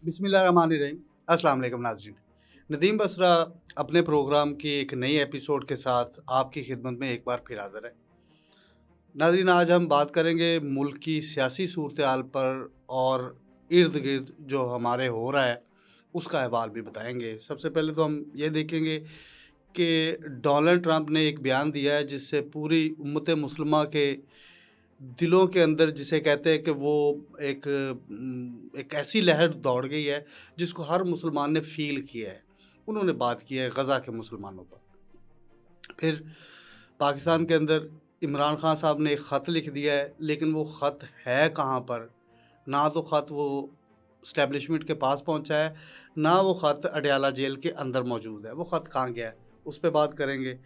बिस्मिल्लाहिर्रहमानिर्रहीम। अस्सलाम वालेकुम नाज़रीन। नदीम बसरा अपने प्रोग्राम की एक नई एपिसोड के साथ आपकी खिदमत में एक बार फिर हाज़िर है। नाज़रीन, आज हम बात करेंगे मुल्क की सियासी सूरत-ए-हाल पर और इर्द-गिर्द जो हमारे हो रहा है, उसका अहवाल भी बताएँगे। सबसे पहले तो हम ये देखेंगे कि डोनाल्ड ट्रंप ने एक बयान दिया है जिससे पूरी उम्मत मुस्लिमा के दिलों के अंदर, जिसे कहते हैं कि वो एक ऐसी लहर दौड़ गई है जिसको हर मुसलमान ने फ़ील किया है। उन्होंने बात की है गज़ा के मुसलमानों पर। फिर पाकिस्तान के अंदर इमरान खान साहब ने एक ख़त लिख दिया है, लेकिन वो ख़त है कहाँ पर? ना तो ख़त वो एस्टेब्लिशमेंट के पास पहुँचा है, ना वो ख़त अडयाला जेल के अंदर मौजूद है। वो ख़त कहाँ गया है, उस पे बात करेंगे।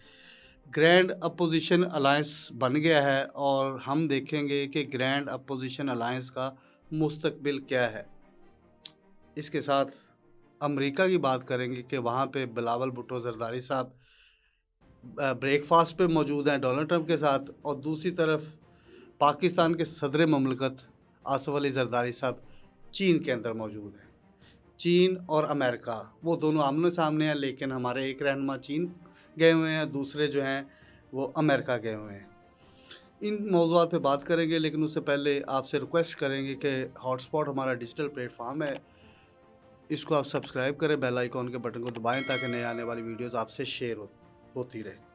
ग्रैंड अपोजिशन अलायंस बन गया है और हम देखेंगे कि ग्रैंड अपोजिशन अलायंस का मुस्तकबिल क्या है। इसके साथ अमेरिका की बात करेंगे कि वहाँ पे बिलावल भुट्टो ज़रदारी साहब ब्रेकफास्ट पे मौजूद हैं डोनाल्ड ट्रंप के साथ, और दूसरी तरफ पाकिस्तान के सदर ममलकत आसिफ अली ज़रदारी साहब चीन के अंदर मौजूद हैं। चीन और अमेरिका वो दोनों आमने सामने हैं, लेकिन हमारे एक रहनुमा चीन गए हुए हैं, दूसरे जो हैं वो अमेरिका गए हुए हैं। इन मौज़ूआत पे बात करेंगे, लेकिन उससे पहले आपसे रिक्वेस्ट करेंगे कि हॉटस्पॉट हमारा डिजिटल प्लेटफॉर्म है, इसको आप सब्सक्राइब करें, बेल आइकॉन के बटन को दबाएं ताकि नए आने वाली वीडियोस आपसे शेयर होती रहे।